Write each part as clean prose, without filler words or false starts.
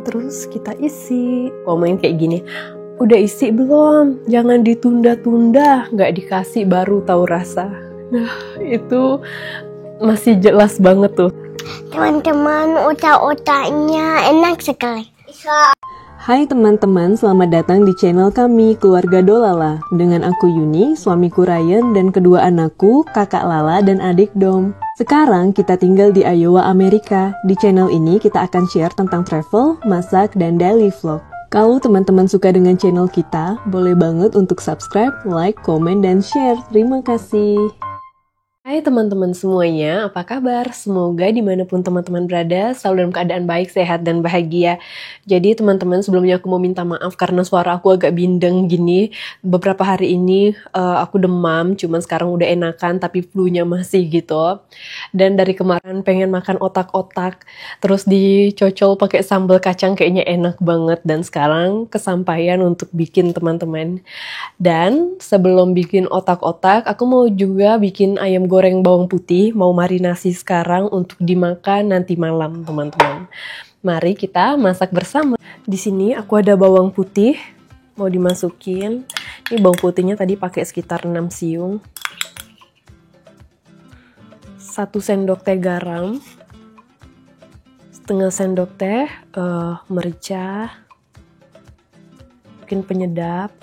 Terus kita isi. Komen kayak gini, udah isi belum? Jangan ditunda-tunda, nggak dikasih baru tahu rasa. Nah, itu masih jelas banget tuh. Teman-teman, otak-otaknya enak sekali. Hai teman-teman, selamat datang di channel kami, Keluarga Dolala. Dengan aku Yuni, suamiku Ryan, dan kedua anakku, kakak Lala dan adik Dom. Sekarang kita tinggal di Iowa, Amerika. Di channel ini kita akan share tentang travel, masak, dan daily vlog. Kalau teman-teman suka dengan channel kita, boleh banget untuk subscribe, like, komen, dan share. Terima kasih. Hai teman-teman semuanya, apa kabar? Semoga dimanapun teman-teman berada selalu dalam keadaan baik, sehat, dan bahagia. Jadi teman-teman, sebelumnya aku mau minta maaf karena suara aku agak bindeng gini. Beberapa hari ini aku demam, cuman sekarang udah enakan tapi flu-nya masih gitu. Dan dari kemarin pengen makan otak-otak, terus dicocol pakai sambal kacang kayaknya enak banget. Dan sekarang kesampaian untuk bikin teman-teman. Dan sebelum bikin otak-otak, aku mau juga bikin ayam goreng bawang putih, mau marinasi sekarang untuk dimakan nanti malam, teman-teman. Mari kita masak bersama. Di sini aku ada bawang putih, mau dimasukin. Ini bawang putihnya tadi pakai sekitar 6 siung. 1 sendok teh garam. Setengah sendok teh merica. Mungkin penyedap.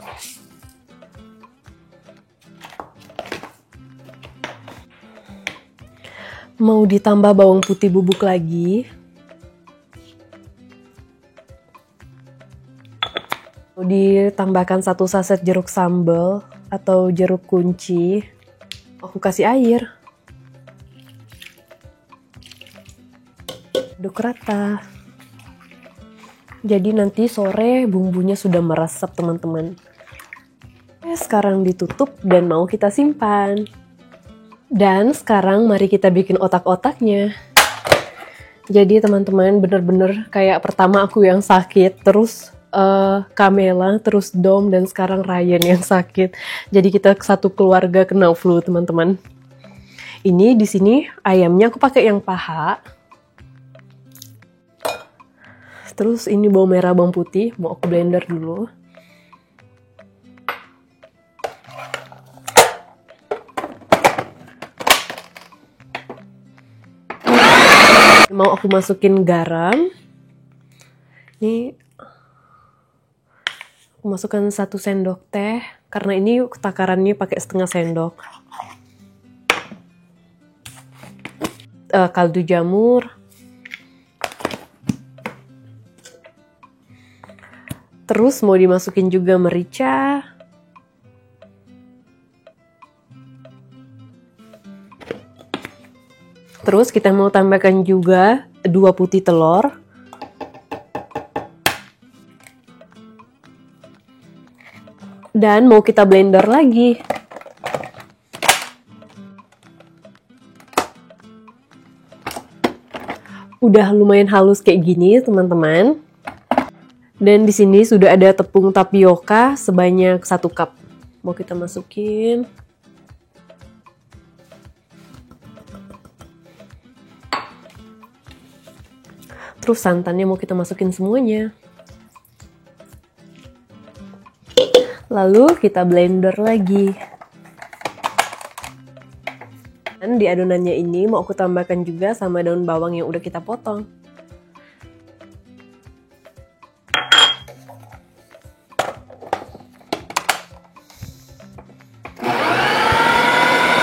Mau ditambah bawang putih bubuk lagi. Mau ditambahkan 1 saset jeruk sambal atau jeruk kunci. Aku kasih air. Aduk rata. Jadi nanti sore bumbunya sudah meresap, teman-teman. Sekarang ditutup dan mau kita simpan. Dan sekarang mari kita bikin otak-otaknya. Jadi teman-teman, bener-bener kayak pertama aku yang sakit, terus Kamela, terus Dom, dan sekarang Ryan yang sakit. Jadi kita satu keluarga kena flu, teman-teman. Ini di sini ayamnya aku pakai yang paha. Terus ini bawang merah, bawang putih, mau aku blender dulu. Mau aku masukin garam. Ini aku masukkan 1 sendok teh karena ini takarannya pakai setengah sendok. Kaldu jamur. Terus mau dimasukin juga merica. Terus kita mau tambahkan juga 2 putih telur. Dan mau kita blender lagi. Udah lumayan halus kayak gini, teman-teman. Dan di sini sudah ada tepung tapioka sebanyak 1 cup. Mau kita masukin. Terus santannya mau kita masukin semuanya. Lalu kita blender lagi. Dan di adonannya ini mau aku tambahkan juga sama daun bawang yang udah kita potong.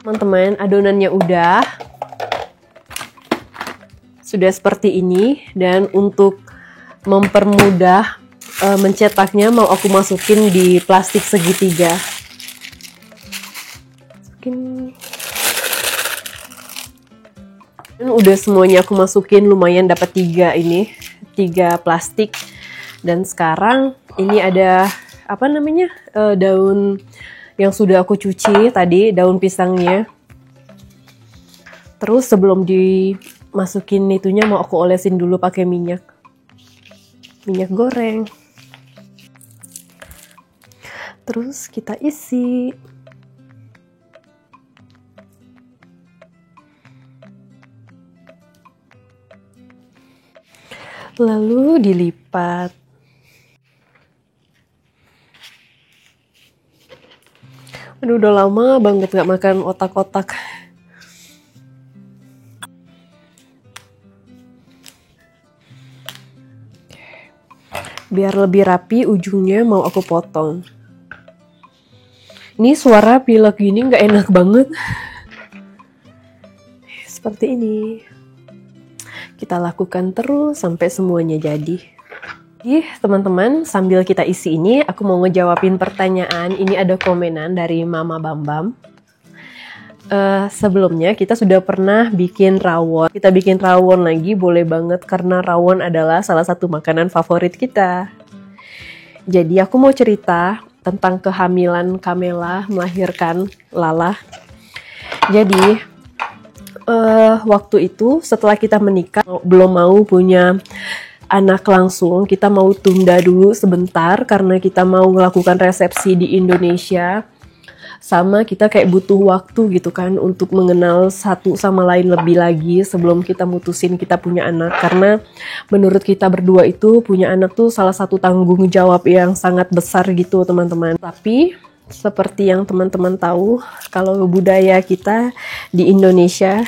Teman-teman, adonannya udah. Sudah seperti ini, dan untuk mempermudah mencetaknya mau aku masukin di plastik segitiga. Dan udah semuanya aku masukin, lumayan dapat 3 ini, 3 plastik. Dan sekarang ini ada apa namanya, daun yang sudah aku cuci tadi, daun pisangnya. Terus sebelum dimasukin itunya mau aku olesin dulu pakai minyak goreng. Terus kita isi. lalu dilipat. Aduh, udah lama banget gak makan otak-otak. Biar lebih rapi, ujungnya mau aku potong. Ini suara pilek gini gak enak banget. Seperti ini. Kita lakukan terus sampai semuanya jadi. Teman-teman, sambil kita isi ini, aku mau ngejawabin pertanyaan. Ini ada komenan dari Mama Bambam. Sebelumnya kita sudah pernah bikin rawon. Kita bikin rawon lagi boleh banget karena rawon adalah salah satu makanan favorit kita. Jadi aku mau cerita tentang kehamilan Kamela melahirkan Lala. Jadi waktu itu setelah kita menikah belum mau punya anak langsung, kita mau tunda dulu sebentar karena kita mau melakukan resepsi di Indonesia. Sama kita kayak butuh waktu gitu kan untuk mengenal satu sama lain lebih lagi sebelum kita mutusin kita punya anak. Karena menurut kita berdua itu punya anak tuh salah satu tanggung jawab yang sangat besar gitu teman-teman. Tapi seperti yang teman-teman tahu, kalau budaya kita di Indonesia,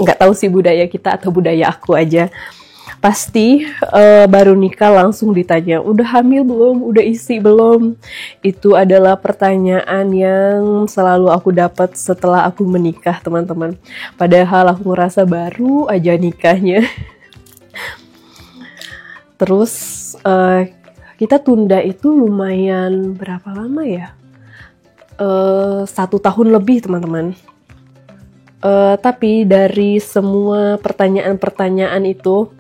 nggak tahu sih budaya kita atau budaya aku aja, pasti baru nikah langsung ditanya, udah hamil belum? Udah isi belum? Itu adalah pertanyaan yang selalu aku dapat setelah aku menikah, teman-teman. Padahal aku ngerasa baru aja nikahnya. Terus kita tunda itu lumayan berapa lama ya? 1 tahun lebih, teman-teman. Tapi dari semua pertanyaan-pertanyaan itu,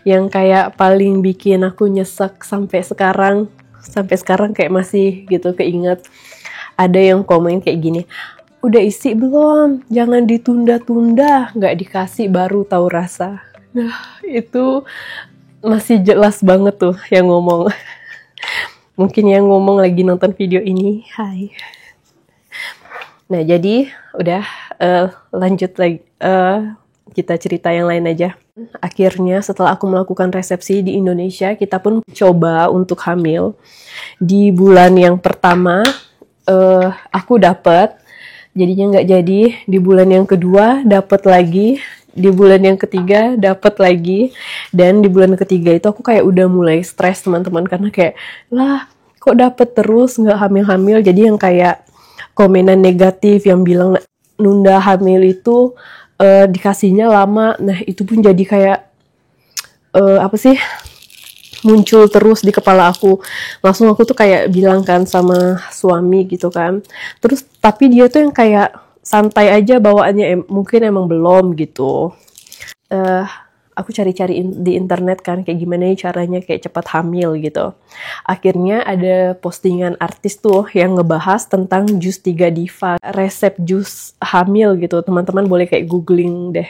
yang kayak paling bikin aku nyesek sampai sekarang kayak masih gitu keinget. Ada yang komen kayak gini, udah isi belum? Jangan ditunda-tunda, nggak dikasih baru tahu rasa. Nah, itu masih jelas banget tuh yang ngomong. Mungkin yang ngomong lagi nonton video ini, hai. Nah, jadi udah lanjut lagi, kita cerita yang lain aja. Akhirnya setelah aku melakukan resepsi di Indonesia, kita pun coba untuk hamil. Di bulan yang pertama aku dapet, jadinya nggak jadi. Di bulan yang kedua dapet lagi, di bulan yang ketiga dapet lagi, dan di bulan ketiga itu aku kayak udah mulai stres, teman-teman, karena kayak lah kok dapet terus nggak hamil-hamil. Jadi yang kayak komenan negatif yang bilang nunda hamil itu dikasihnya lama. Nah, itu pun jadi kayak muncul terus di kepala aku. Langsung aku tuh kayak bilang kan sama suami gitu kan. Terus tapi dia tuh yang kayak santai aja bawaannya, mungkin emang belum gitu. Aku cari-cari di internet kan kayak gimana caranya kayak cepat hamil gitu. Akhirnya ada postingan artis tuh yang ngebahas tentang jus 3 Diva, resep jus hamil gitu. Teman-teman boleh kayak googling deh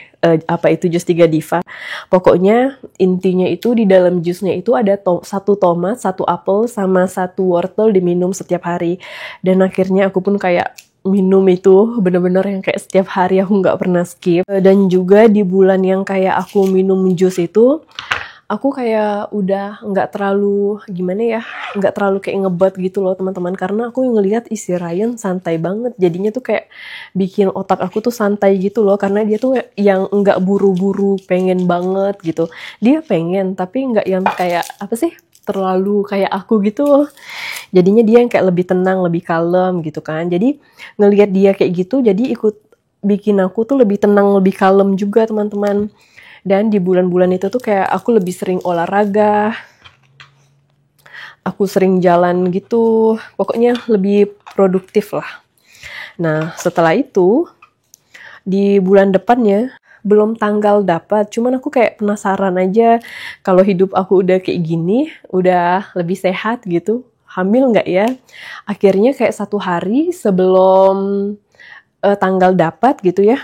apa itu jus 3 Diva. Pokoknya intinya itu di dalam jusnya itu ada 1 tomat, 1 apel, sama 1 wortel diminum setiap hari. Dan akhirnya aku pun kayak minum itu bener-bener yang kayak setiap hari, aku nggak pernah skip. Dan juga di bulan yang kayak aku minum jus itu, aku kayak udah nggak terlalu gimana ya, nggak terlalu kayak ngebat gitu loh teman-teman, karena aku ngelihat isi Ryan santai banget. Jadinya tuh kayak bikin otak aku tuh santai gitu loh, karena dia tuh yang nggak buru-buru pengen banget gitu. Dia pengen tapi nggak yang kayak terlalu kayak aku gitu. Jadinya dia yang kayak lebih tenang, lebih kalem gitu kan. Jadi ngelihat dia kayak gitu, jadi ikut bikin aku tuh lebih tenang, lebih kalem juga teman-teman. Dan di bulan-bulan itu tuh kayak aku lebih sering olahraga, aku sering jalan gitu, pokoknya lebih produktif lah. Nah, setelah itu di bulan depannya belum tanggal dapat, cuman aku kayak penasaran aja kalau hidup aku udah kayak gini, udah lebih sehat gitu, hamil nggak ya? Akhirnya kayak 1 hari sebelum tanggal dapat gitu ya,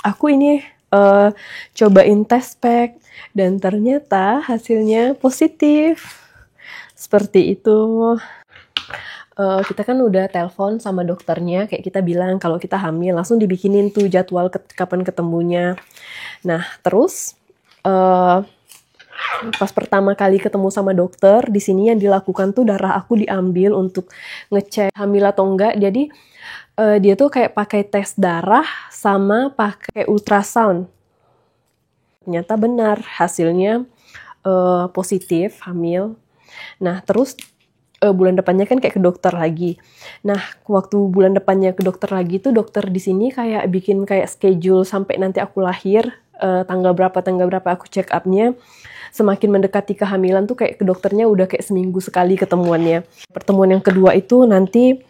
aku ini cobain tes pack dan ternyata hasilnya positif. Seperti itu. Kita kan udah telepon sama dokternya, kayak kita bilang kalau kita hamil, langsung dibikinin tuh jadwal kapan ketemunya. Nah, terus Pas pertama kali ketemu sama dokter, di sini yang dilakukan tuh darah aku diambil untuk ngecek hamil atau enggak. Jadi dia tuh kayak pakai tes darah sama pakai ultrasound. Ternyata benar hasilnya positif hamil. Nah terus bulan depannya kan kayak ke dokter lagi. Nah waktu bulan depannya ke dokter lagi tuh dokter di sini kayak bikin kayak schedule sampai nanti aku lahir tanggal berapa aku check upnya. Semakin mendekati kehamilan tuh kayak ke dokternya udah kayak seminggu sekali ketemuannya. Pertemuan yang kedua itu nanti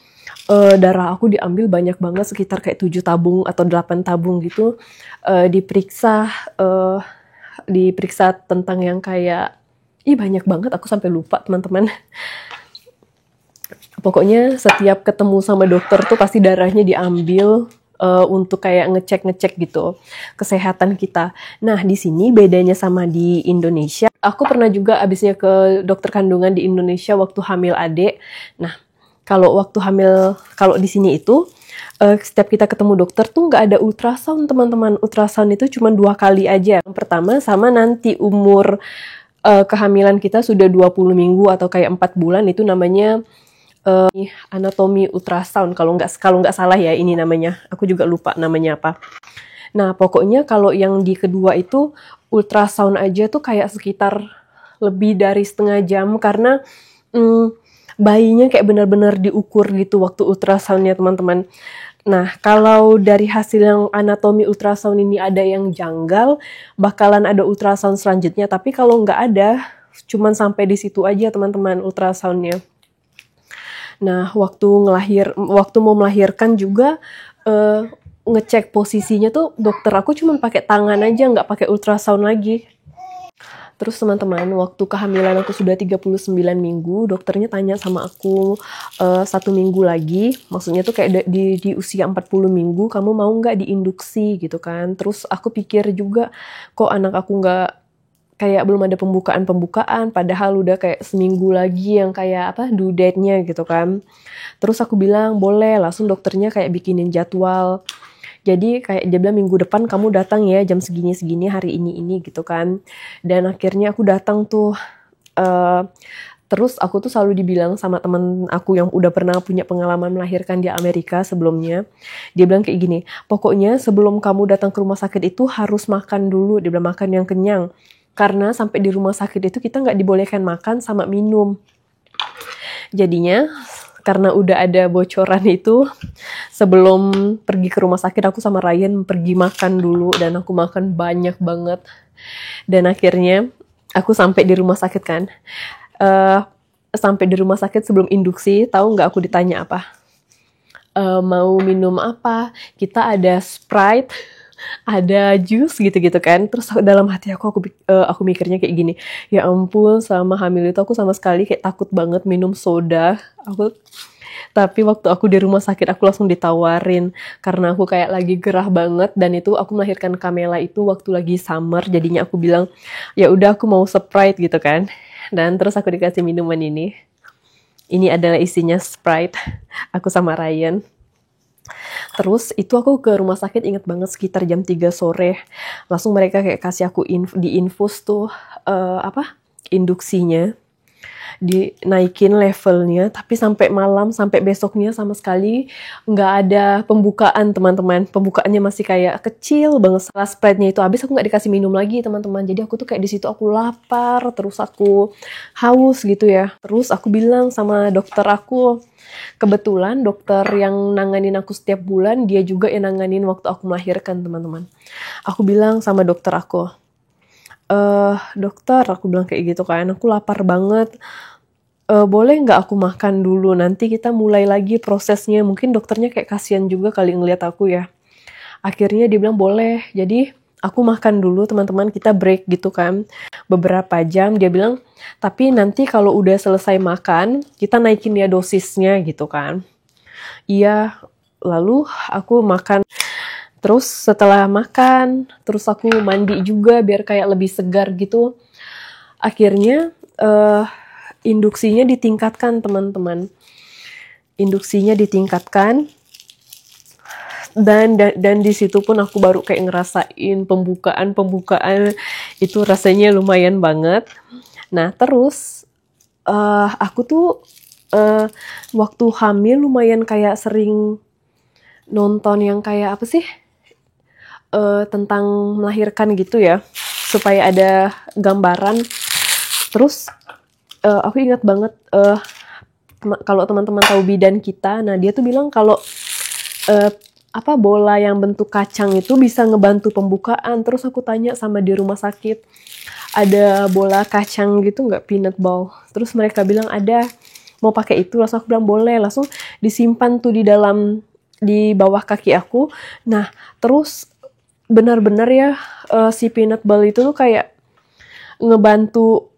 darah aku diambil banyak banget, sekitar kayak 7 tabung atau 8 tabung gitu. Diperiksa tentang yang kayak banyak banget, aku sampai lupa teman-teman. Pokoknya setiap ketemu sama dokter tuh pasti darahnya diambil untuk kayak ngecek gitu kesehatan kita. Nah di sini bedanya sama di Indonesia. Aku pernah juga abisnya ke dokter kandungan di Indonesia waktu hamil adik. Nah kalau di sini itu setiap kita ketemu dokter tuh nggak ada ultrasound teman-teman. Ultrasound itu cuma 2 kali aja. Yang pertama sama nanti umur kehamilan kita sudah 20 minggu atau kayak 4 bulan itu namanya anatomi ultrasound kalau nggak salah ya ini namanya. Aku juga lupa namanya apa. Nah pokoknya kalau yang di kedua itu ultrasound aja tuh kayak sekitar lebih dari setengah jam karena bayinya kayak benar-benar diukur gitu waktu ultrasoundnya teman-teman. Nah kalau dari hasil yang anatomi ultrasound ini ada yang janggal, bakalan ada ultrasound selanjutnya. Tapi kalau nggak ada, cuman sampai di situ aja teman-teman ultrasoundnya. Nah, waktu mau melahirkan juga ngecek posisinya tuh dokter aku cuma pakai tangan aja, nggak pakai ultrasound lagi. Terus teman-teman, waktu kehamilan aku sudah 39 minggu, dokternya tanya sama aku 1 minggu lagi, maksudnya tuh kayak di usia 40 minggu, kamu mau nggak diinduksi gitu kan. Terus aku pikir juga, kok anak aku nggak kayak belum ada pembukaan, padahal udah kayak seminggu lagi yang kayak due date-nya gitu kan. Terus aku bilang boleh, langsung dokternya kayak bikinin jadwal. Jadi kayak dia bilang minggu depan kamu datang ya jam segini hari ini gitu kan. Dan akhirnya aku datang tuh. Terus aku tuh selalu dibilang sama temen aku yang udah pernah punya pengalaman melahirkan di Amerika sebelumnya. Dia bilang kayak gini, pokoknya sebelum kamu datang ke rumah sakit itu harus makan dulu. Dia bilang makan yang kenyang. Karena sampai di rumah sakit itu kita nggak dibolehkan makan sama minum. Jadinya karena udah ada bocoran itu, sebelum pergi ke rumah sakit aku sama Ryan pergi makan dulu dan aku makan banyak banget. Dan akhirnya aku sampai di rumah sakit kan. Sampai di rumah sakit sebelum induksi, tahu nggak aku ditanya apa? Mau minum apa? Kita ada Sprite, ada jus gitu-gitu kan. Terus dalam hati aku mikirnya kayak gini, ya ampun sama hamil itu aku sama sekali kayak takut banget minum soda. Tapi waktu aku di rumah sakit aku langsung ditawarin karena aku kayak lagi gerah banget dan itu aku melahirkan Kamela itu waktu lagi summer, jadinya aku bilang ya udah aku mau Sprite gitu kan. Dan terus aku dikasih minuman ini. Ini adalah isinya Sprite. Aku sama Ryan. Terus itu aku ke rumah sakit inget banget sekitar jam 3 sore. Langsung mereka kayak kasih aku diinfus tuh induksinya. Dinaikin levelnya, tapi sampai malam, sampai besoknya sama sekali nggak ada pembukaan teman-teman. Pembukaannya masih kayak kecil banget. Setelah Sprite-nya itu habis, aku nggak dikasih minum lagi teman-teman. Jadi aku tuh kayak di situ aku lapar, terus aku haus gitu ya. Terus aku bilang sama dokter aku, kebetulan dokter yang nanganin aku setiap bulan, dia juga yang nanganin waktu aku melahirkan teman-teman. Aku bilang sama dokter aku, dokter, aku bilang kayak gitu kan, aku lapar banget. Boleh nggak aku makan dulu, nanti kita mulai lagi prosesnya. Mungkin dokternya kayak kasihan juga kali ngeliat aku ya. Akhirnya dia bilang boleh, jadi aku makan dulu teman-teman, kita break gitu kan. Beberapa jam, dia bilang, tapi nanti kalau udah selesai makan, kita naikin ya dosisnya gitu kan. Iya, lalu aku makan. Terus setelah makan, terus aku mandi juga biar kayak lebih segar gitu. Akhirnya induksinya ditingkatkan teman-teman. Induksinya ditingkatkan. Dan di situ pun aku baru kayak ngerasain pembukaan itu rasanya lumayan banget. Nah terus aku tuh waktu hamil lumayan kayak sering nonton yang kayak apa sih tentang melahirkan gitu ya, supaya ada gambaran. Terus aku ingat banget kalau teman-teman tahu bidan kita, nah dia tuh bilang kalau bola yang bentuk kacang itu bisa ngebantu pembukaan. Terus aku tanya sama di rumah sakit, ada bola kacang gitu nggak, peanut ball? Terus mereka bilang ada, mau pakai itu? Langsung aku bilang boleh, langsung disimpan tuh di bawah kaki aku. Nah terus benar-benar ya si peanut ball itu tuh kayak ngebantu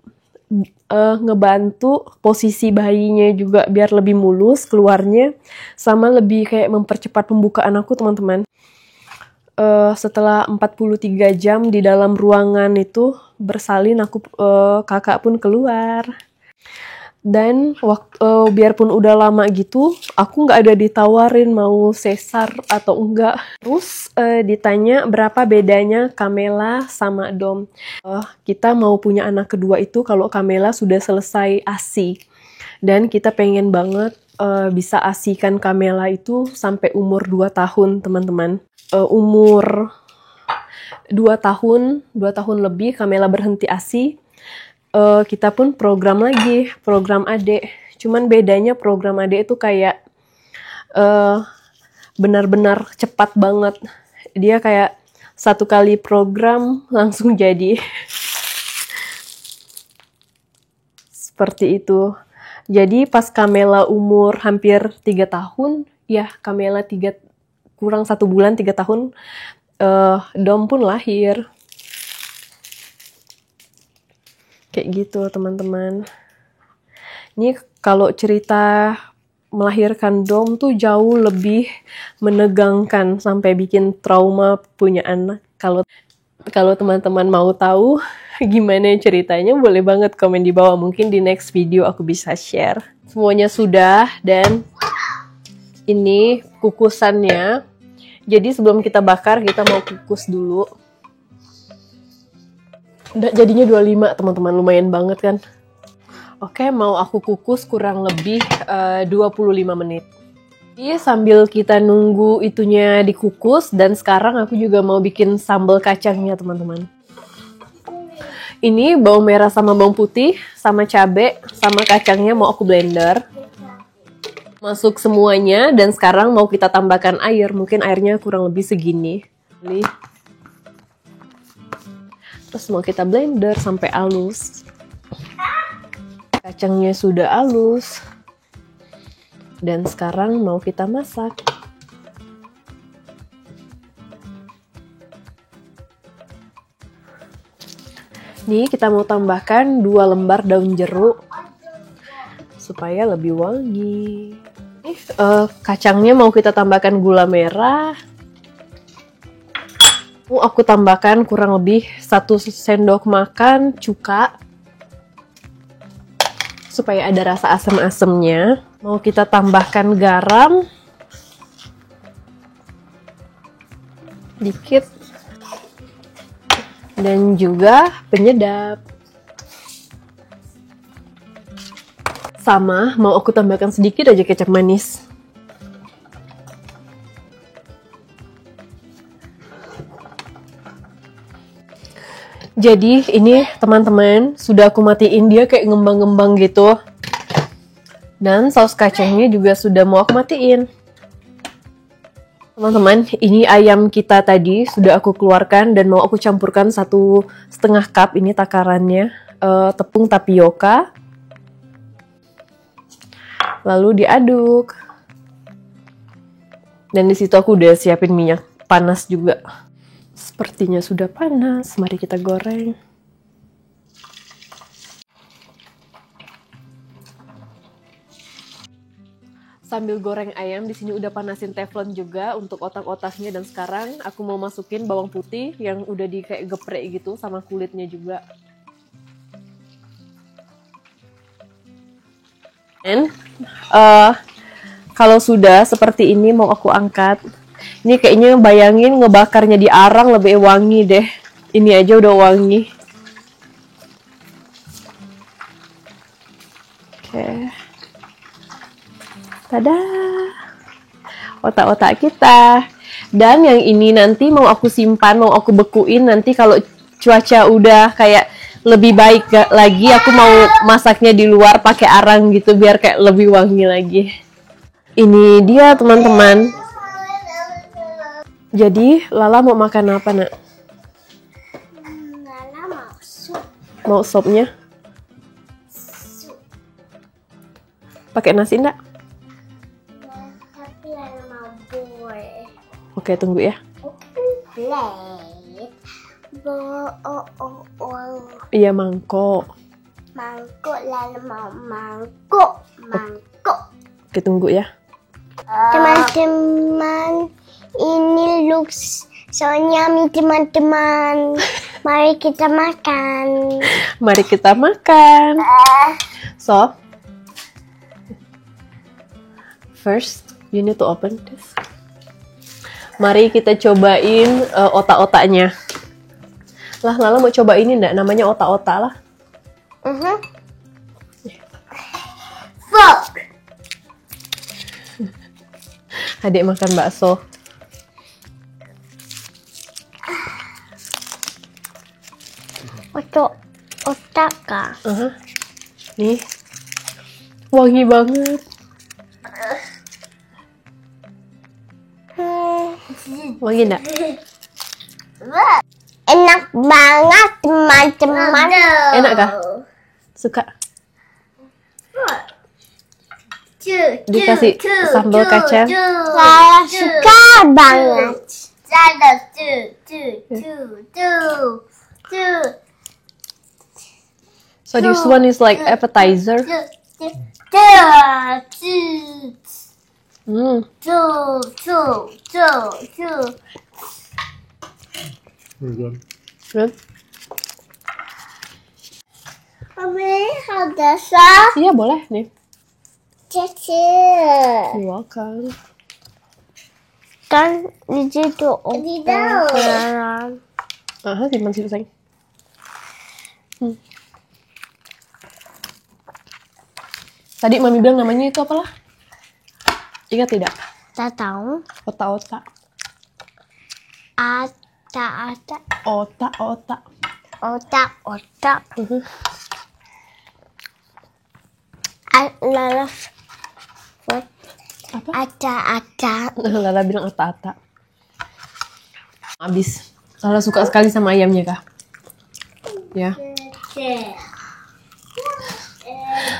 posisi bayinya juga biar lebih mulus keluarnya, sama lebih kayak mempercepat pembukaan aku, teman-teman. Setelah 43 jam di dalam ruangan itu bersalin, kakak pun keluar. Dan biarpun udah lama gitu, aku nggak ada ditawarin mau sesar atau enggak. Terus ditanya berapa bedanya Kamela sama Dom. Kita mau punya anak kedua itu kalau Kamela sudah selesai ASI. Dan kita pengen banget bisa asikan Kamela itu sampai umur 2 tahun, teman-teman. Umur 2 tahun lebih Kamela berhenti ASI. Kita pun program adik. Cuman bedanya program adik itu kayak benar-benar cepat banget. Dia kayak 1 kali program langsung jadi. Seperti itu. Jadi pas Kamela umur hampir 3 tahun, ya Kamela kurang 1 bulan 3 tahun, Dom pun lahir. Kayak gitu, teman-teman. Ini kalau cerita melahirkan Dom tuh jauh lebih menegangkan sampai bikin trauma punya anak. Kalau teman-teman mau tahu gimana ceritanya, boleh banget komen di bawah. Mungkin di next video aku bisa share. Semuanya sudah, dan ini kukusannya. Jadi sebelum kita bakar, kita mau kukus dulu. Jadinya 25, teman-teman, lumayan banget kan. Oke, mau aku kukus kurang lebih 25 menit. Jadi sambil kita nunggu itunya dikukus, dan sekarang aku juga mau bikin sambal kacangnya, teman-teman. Ini bawang merah sama bawang putih, sama cabai, sama kacangnya mau aku blender. Masuk semuanya, dan sekarang mau kita tambahkan air. Mungkin airnya kurang lebih segini. Terus mau kita blender sampai halus. Kacangnya sudah halus. Dan sekarang mau kita masak. Nih kita mau tambahkan 2 lembar daun jeruk supaya lebih wangi. Kacangnya mau kita tambahkan gula merah. Aku tambahkan kurang lebih 1 sendok makan cuka supaya ada rasa asam-asamnya. Mau kita tambahkan garam dikit dan juga penyedap. Sama mau aku tambahkan sedikit aja kecap manis. Jadi ini teman-teman, sudah aku matiin, dia kayak ngembang-ngembang gitu. Dan saus kacangnya juga sudah mau aku matiin. Teman-teman, ini ayam kita tadi sudah aku keluarkan dan mau aku campurkan 1,5 cup, ini takarannya, tepung tapioka. Lalu diaduk. Dan di situ aku udah siapin minyak panas juga. Sepertinya sudah panas, mari kita goreng. Sambil goreng ayam, di sini udah panasin teflon juga untuk otak-otaknya, dan sekarang aku mau masukin bawang putih yang udah di kayak geprek gitu sama kulitnya juga. Dan kalau sudah seperti ini mau aku angkat. Ini kayaknya bayangin ngebakarnya di arang lebih wangi deh. Ini aja udah wangi. Oke. Tada. Otak-otak kita. Dan yang ini nanti mau aku simpan, mau aku bekuin nanti kalau cuaca udah kayak lebih baik lagi, aku mau masaknya di luar pakai arang gitu biar kayak lebih wangi lagi. Ini dia teman-teman. Jadi Lala mau makan apa nak? Lala mau sup. Mau sopnya? Pakai nasi enggak? Tapi Lala mau boy. Oke, tunggu ya. Plate. Iya, mangkok. Mangkuk Lala mau mangkuk. Oke, tunggu ya. Teman-teman, ini looks so yummy teman-teman. Mari kita makan. Mari kita makan. So, first you need to open this. Mari kita cobain otak-otaknya. Lah, Lala mau coba ini enggak? Namanya otak-otak lah. Fork. Adik makan bakso. Otak kah? Nih, wangi banget. Wangi enggak? Enak banget teman-teman. Enak kah? Suka? Dikasih sambal kacang. Saya suka banget. So this one is like appetizer. Good. Mami, ada sah? Iya boleh nih. Cici. You're welcome. Kan di situ operan. Simpan situ sayang. Tadi Mami bilang namanya itu apalah? Ingat tidak? Tak tahu. Otak-otak. Otak-otak. Otak-otak. Otak-otak. Lala. Apa? Otak-otak. Lala bilang otak-otak. Habis. Lala suka sekali sama ayamnya kah? Ya.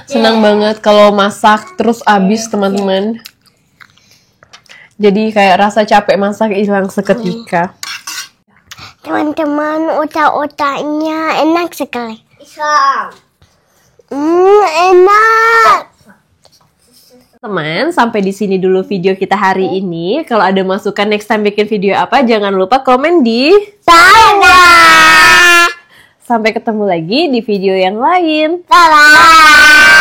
Senang banget kalau masak terus habis teman-teman. Jadi kayak rasa capek masak hilang seketika. Teman-teman, otak-otaknya enak sekali. Enak. Teman, sampai di sini dulu video kita hari ini. Kalau ada masukan next time bikin video apa, jangan lupa komen di Bye-bye. Sampai ketemu lagi di video yang lain. Bye-bye.